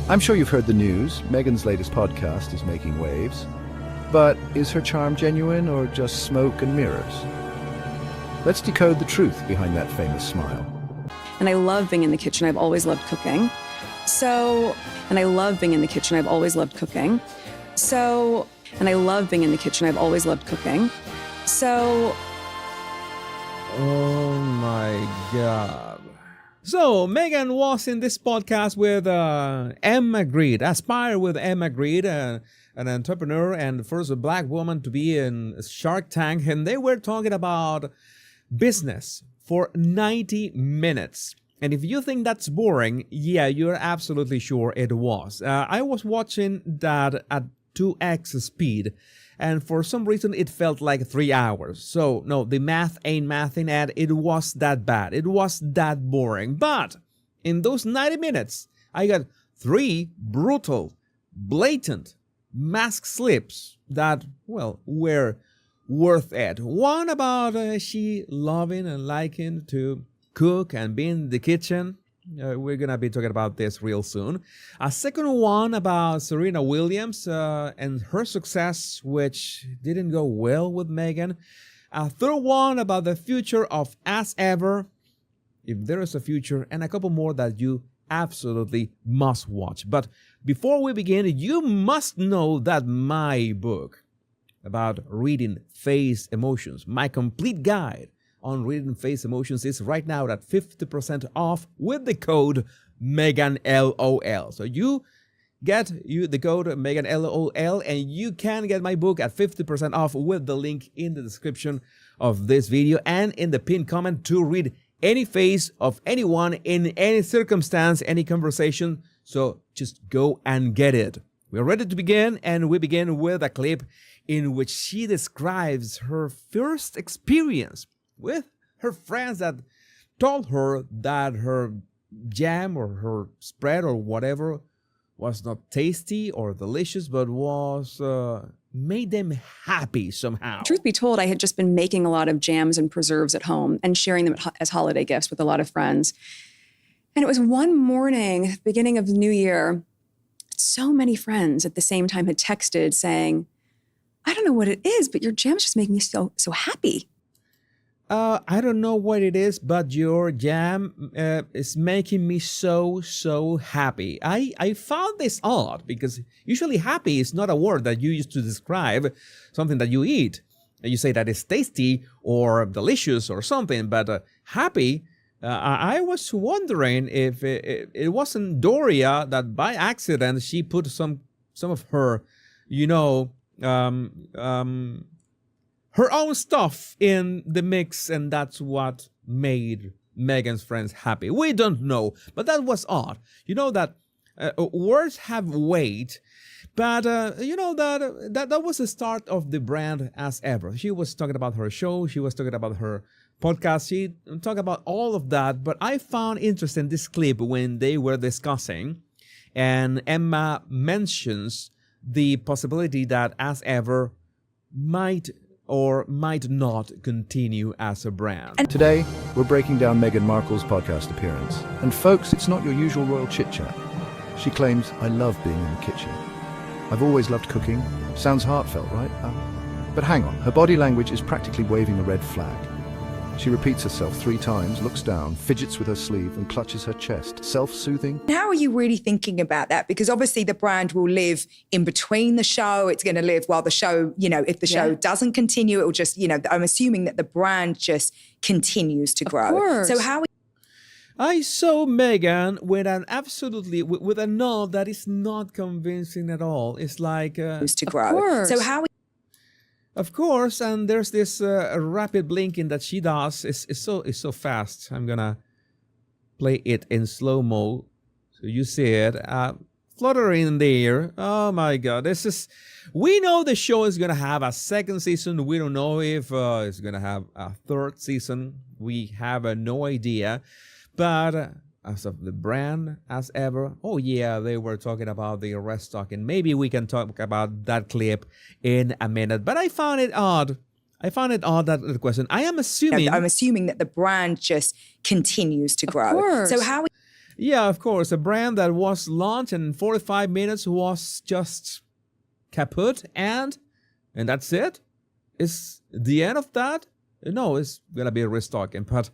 I'm sure you've heard the news. Meghan's latest podcast is making waves. But is her charm genuine or just smoke and mirrors? Let's decode the truth behind that famous smile. And I love being in the kitchen. I've always loved cooking. And I love being in the kitchen. I've always loved cooking. And I love being in the kitchen. I've always loved cooking. Oh my God. So Meghan was in this podcast with Emma Grede, Aspire with Emma Grede, an entrepreneur and the first black woman to be in Shark Tank. And they were talking about business for 90 minutes. And if you think that's boring, yeah, you're absolutely sure it was. I was watching that at 2x speed. And for some reason, it felt like 3 hours. So, no, the math ain't mathing, and it was that bad. It was that boring. But in those 90 minutes, I got 3 brutal, blatant mask slips that, well, were worth it. One about she loving and liking to cook and be in the kitchen. We're going to be talking about this real soon. A second one about Serena Williams and her success, which didn't go well with Meghan. A third one about the future of As Ever, if there is a future, and a couple more that you absolutely must watch. But before we begin, you must know that my book about reading face emotions, my complete guide on reading face emotions, is right now at 50% off with the code Meghan LOL. So you get the code Meghan LOL and you can get my book at 50% off with the link in the description of this video and in the pinned comment to read any face of anyone in any circumstance, any conversation. So just go and get it. We're ready to begin, and we begin with a clip in which she describes her first experience with her friends that told her that her jam or her spread or whatever was not tasty or delicious, but was made them happy somehow. Truth be told, I had just been making a lot of jams and preserves at home and sharing them as holiday gifts with a lot of friends. And it was one morning, beginning of the new year, so many friends at the same time had texted saying, I don't know what it is, but your jams just make me so happy. I don't know what it is, but your jam is making me so happy. I found this odd because usually happy is not a word that you use to describe something that you eat. You say that it's tasty or delicious or something, but happy, I was wondering if it wasn't Doria that by accident she put some of her, her own stuff in the mix, and that's what made Meghan's friends happy. We don't know, but that was odd. You know that words have weight, but that was the start of the brand As Ever. She was talking about her show. She was talking about her podcast. She talked about all of that, but I found interesting this clip when they were discussing, and Emma mentions the possibility that As Ever might or might not continue as a brand. And today, we're breaking down Meghan Markle's podcast appearance. And folks, it's not your usual royal chit-chat. She claims, I love being in the kitchen. I've always loved cooking. Sounds heartfelt, right? But hang on, her body language is practically waving a red flag. She repeats herself 3 times, looks down, fidgets with her sleeve and clutches her chest. Self-soothing. How are you really thinking about that? Because obviously the brand will live in between the show. It's going to live while the show, if the show doesn't continue, it will just, I'm assuming that the brand just continues to grow. Of course. So how I saw Meghan with an absolutely, with a nod that is not convincing at all. It's like... to grow. Of course. So how... Of course, and there's this rapid blinking that she does. It's so fast. I'm gonna play it in slow-mo so you see it. Fluttering in the air. Oh my God, we know the show is gonna have a second season. We don't know if it's gonna have a third season. We have no idea. But as of the brand, As Ever, oh yeah, they were talking about the restocking. Maybe we can talk about that clip in a minute. But I found it odd. That the question. I'm assuming that the brand just continues to grow. Of course. So how... Yeah, of course. A brand that was launched in 45 minutes was just kaput, and that's it. Is the end of that? No, it's gonna be restocking, but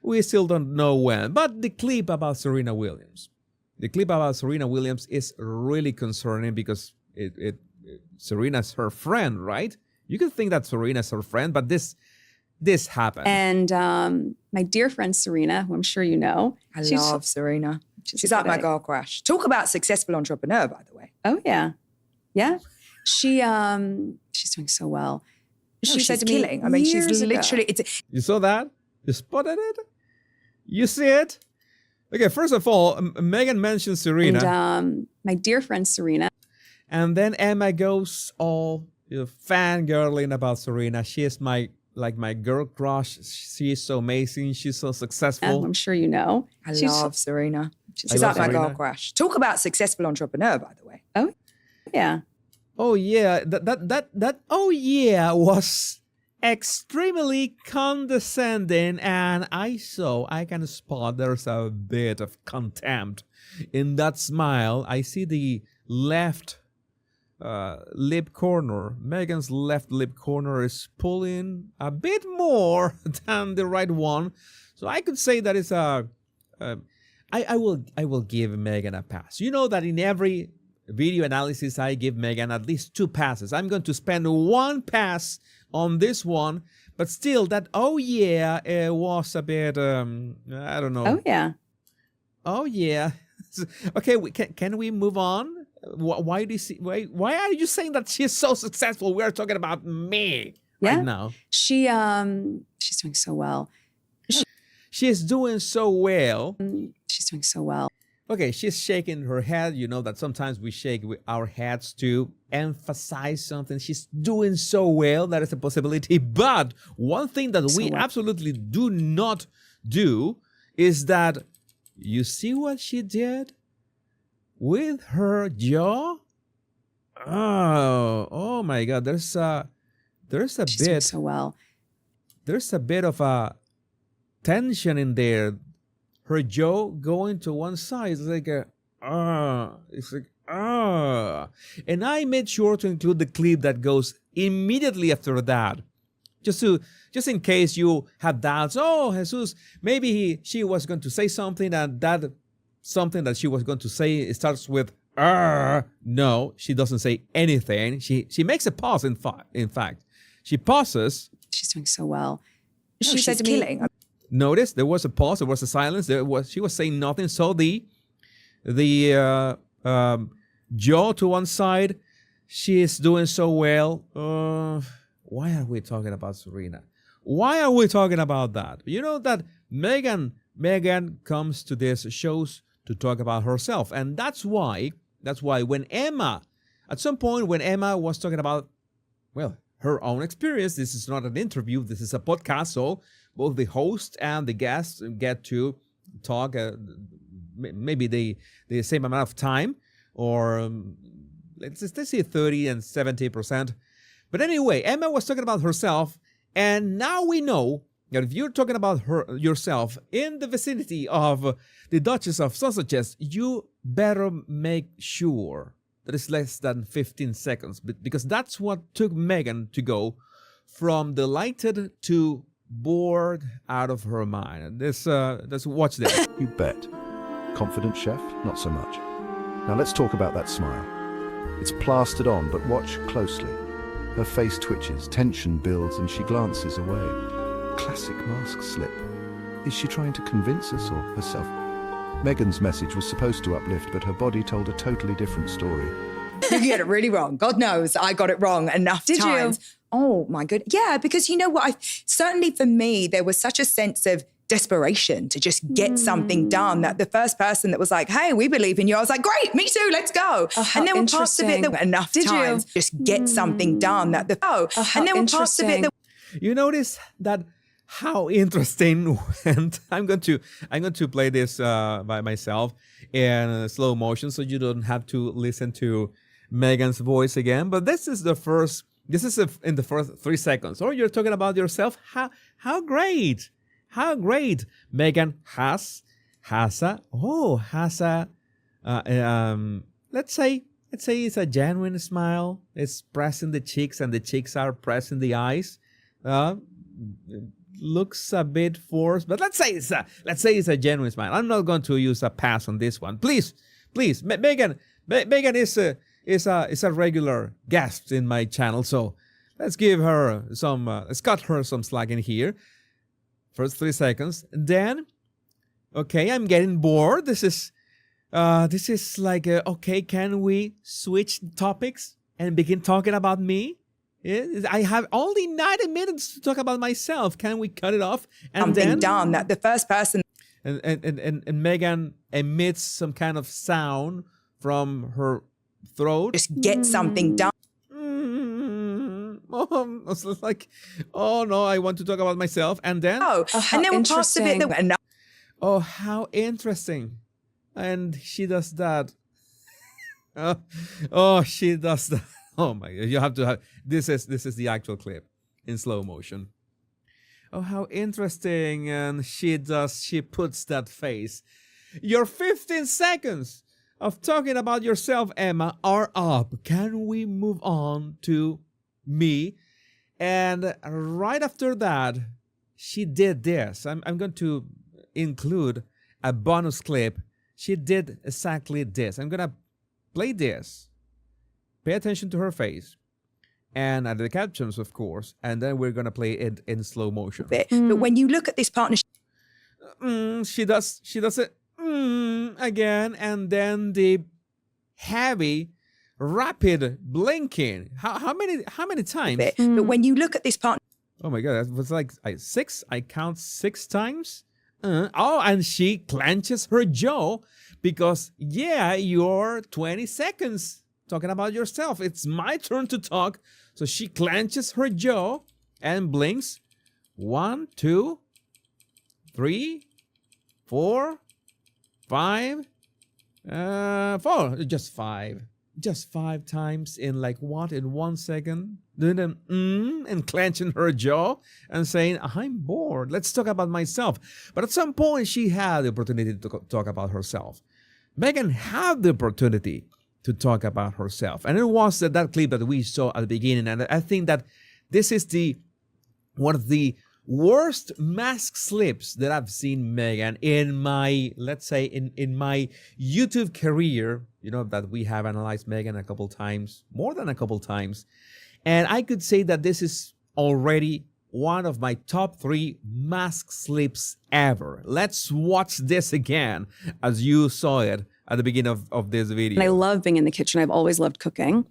we still don't know when. But the clip about Serena Williams, is really concerning because Serena's her friend, right? You could think that Serena's her friend, but this happened. And my dear friend Serena, who I'm sure you know. I love Serena. She's like my girl crush. Talk about successful entrepreneur, by the way. Oh, yeah. Yeah. She's doing so well. She said to me, killing. I mean, she's years ago- literally, You saw that? You spotted it? You see it? Okay, first of all, Meghan mentioned Serena. And my dear friend Serena. And then Emma goes all fangirling about Serena. She is my girl crush. She is so amazing. She's so successful. I'm sure you know. I love Serena. She's love like my girl Serena. crush. Talk about successful entrepreneur, by the way. Oh, yeah. Oh yeah, that oh yeah was extremely condescending, and I can spot there's a bit of contempt in that smile. I see the left lip corner. Meghan's left lip corner is pulling a bit more than the right one, so I could say that it's a. I will give Meghan a pass. You know that in every video analysis I give Meghan at least 2 passes. I'm going to spend 1 pass on this one, but still that oh yeah it was a bit I don't know. Oh, yeah. Oh yeah. Okay, can we move on? Why are you saying that she's so successful? We're talking about me right now. She's doing so well. She is doing so well. She's doing so well. Okay, she's shaking her head. You know that sometimes we shake with our heads to emphasize something. She's doing so well. That is a possibility. But one thing that we absolutely do not do is that you see what she did with her jaw? Oh my God. There's a She's bit doing so well. There's a bit of a tension in there. Her jaw going to one side. It's like and I made sure to include the clip that goes immediately after that, just in case you have doubts. Oh, Jesus, maybe she was going to say something, and that something that she was going to say starts with No, she doesn't say anything. She makes a pause. In fact, she pauses. She's doing so well. She said to me, Notice there was a pause, there was a silence. She was saying nothing. So the jaw to one side. She is doing so well. Why are we talking about Serena? Why are we talking about that? You know that Meghan comes to these shows to talk about herself, and that's why when Emma, at some point when Emma was talking about, well, her own experience. This is not an interview. This is a podcast. So both the host and the guest get to talk maybe the same amount of time, or let's say 30 and 70%. But anyway, Emma was talking about herself, and now we know that if you're talking about yourself in the vicinity of the Duchess of Sussex, you better make sure that it's less than 15 seconds, because that's what took Meghan to go from delighted to bored out of her mind. Let's watch this. You bet. Confident chef? Not so much. Now let's talk about that smile. It's plastered on, but watch closely. Her face twitches, tension builds, and she glances away. Classic mask slip. Is she trying to convince us or herself? Meghan's message was supposed to uplift, but her body told a totally different story. You get it really wrong. God knows I got it wrong enough times. Did you? Oh my good. Yeah, because you know what? Certainly for me, there was such a sense of desperation to just get something done that the first person that was like, hey, we believe in you. I was like, great, me too, let's go. And then we're parts of it that enough Did times you? just get something done that and then we're parts of it that You notice that how interesting went. I'm going to play this by myself in slow motion, so you don't have to listen to Meghan's voice again. But this is in the first 3 seconds. Or you're talking about yourself. How great Meghan has has a let's say it's a genuine smile. It's pressing the cheeks, and the cheeks are pressing the eyes. Looks a bit forced, but let's say it's a genuine smile. I'm not going to use a pass on this one. Please, Meghan is a regular guest in my channel, so let's give her some. Let's cut her some slack in here. First 3 seconds, and then, okay, I'm getting bored. This is like, okay, can we switch topics and begin talking about me? I have only 90 minutes to talk about myself. Can we cut it off? And Something then, done that the first person. and Meghan emits some kind of sound from her throat. Just get something done. It's like, oh no, I want to talk about myself. And then, Oh, how and then we're past the bit that enough. oh, how interesting. And she does that. She does that. Oh my God, you have to have, this is the actual clip in slow motion. Oh, how interesting. And she puts that face. Your 15 seconds of talking about yourself, Emma, are up. Can we move on to me? And right after that, she did this. I'm going to include a bonus clip. She did exactly this. I'm going to play this. Pay attention to her face. And the captions, of course. And then we're going to play it in slow motion. But when you look at this partnership, She does it again. And then the heavy, rapid blinking. How many times? but when you look at this partnership, Oh my God, that was like 6. I count 6 times. And she clenches her jaw because, yeah, you're 20 seconds talking about yourself. It's my turn to talk. So she clenches her jaw and blinks. 1, 2, 3, 4, 5, 4. Just 5. Just 5 times in like what? In 1 second? Doing and clenching her jaw and saying, I'm bored. Let's talk about myself. But at some point, she had the opportunity to talk about herself. Meghan had the opportunity to talk about herself. And it was that clip that we saw at the beginning. And I think that this is one of the worst mask slips that I've seen Meghan in my, let's say, in my YouTube career. You know that we have analyzed Meghan a couple times, more than a couple times. And I could say that this is already one of my top 3 mask slips ever. Let's watch this again as you saw it at the beginning of this video. And I love being in the kitchen. I've always loved cooking.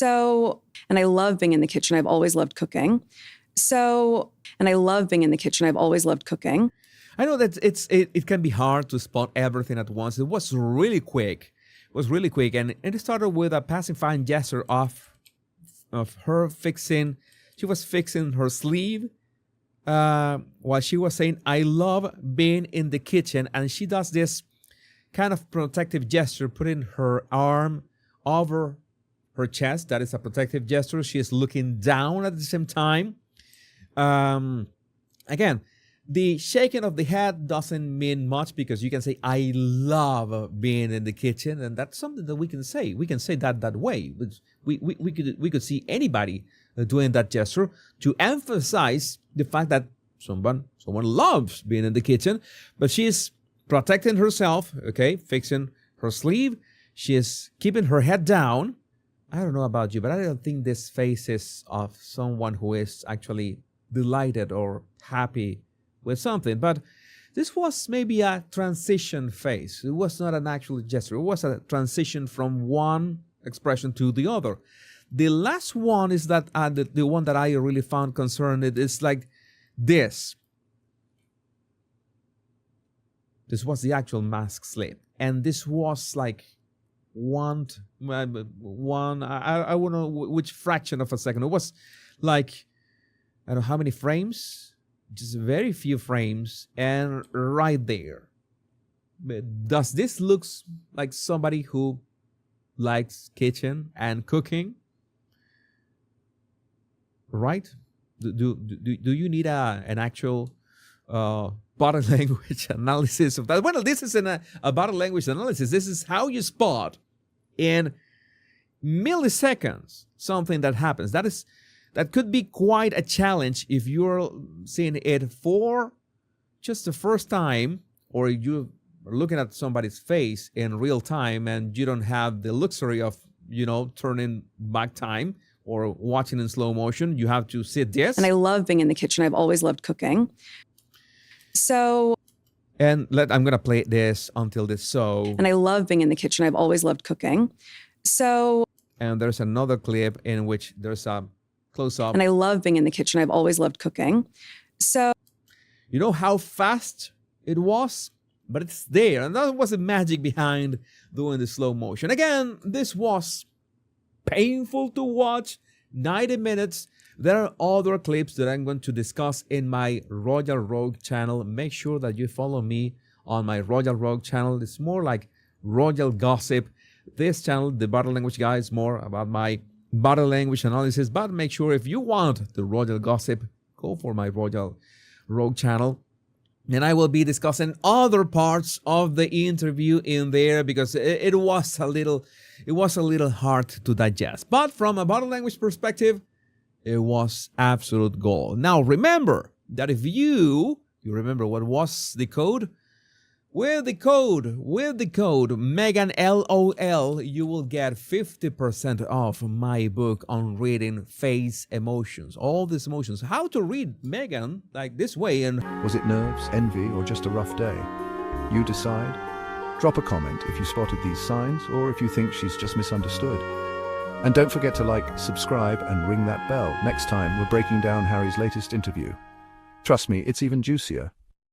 And I love being in the kitchen. I've always loved cooking. And I love being in the kitchen. I've always loved cooking. I know that it can be hard to spot everything at once. It was really quick. And it started with a passing fine gesture of her fixing. She was fixing her sleeve while she was saying, I love being in the kitchen. And she does this kind of protective gesture, putting her arm over her chest. That is a protective gesture. She is looking down at the same time. Again, the shaking of the head doesn't mean much because you can say, I love being in the kitchen. And that's something that we can say. We can say that way. We could see anybody doing that gesture to emphasize the fact that someone loves being in the kitchen. But she's protecting herself, okay, fixing her sleeve. She is keeping her head down. I don't know about you, but I don't think this face is of someone who is actually delighted or happy with something. But this was maybe a transition phase. It was not an actual gesture. It was a transition from one expression to the other. The last one is that the one that I really found concerned. It is like this. This was the actual mask slip, and this was like one. I don't know which fraction of a second. It was like, I don't know how many frames, just very few frames, and right there. Does this look like somebody who likes kitchen and cooking? Right? Do you need an actual body language analysis of that. Well, this is a body language analysis. This is how you spot in milliseconds something that happens. That could be quite a challenge if you're seeing it for just the first time, or you are looking at somebody's face in real time and you don't have the luxury of, turning back time or watching in slow motion. You have to sit this. And I love being in the kitchen. I've always loved cooking. So. And I'm going to play this until this so. And I love being in the kitchen. I've always loved cooking. So. And there's another clip in which there's a close-up. And I love being in the kitchen. I've always loved cooking. So. You know how fast it was? But it's there. And that was the magic behind doing the slow motion. Again, this was painful to watch. 90 minutes. There are other clips that I'm going to discuss in my Royal Rogue channel. Make sure that you follow me on my Royal Rogue channel. It's more like Royal Gossip. This channel, the Body Language Guy, is more about my body language analysis. But make sure if you want the Royal Gossip, go for my Royal Rogue channel. And I will be discussing other parts of the interview in there because it was a little hard to digest. But from a body language perspective, it was absolute gold. Now remember that if you remember what was the code? With the code Meghan LOL, you will get 50% off my book on reading face emotions. All these emotions. How to read Meghan like this way. And Was it nerves, envy, or just a rough day? You decide. Drop a comment if you spotted these signs or if you think she's just misunderstood. And don't forget to like, subscribe, and ring that bell. Next time, we're breaking down Harry's latest interview. Trust me, it's even juicier.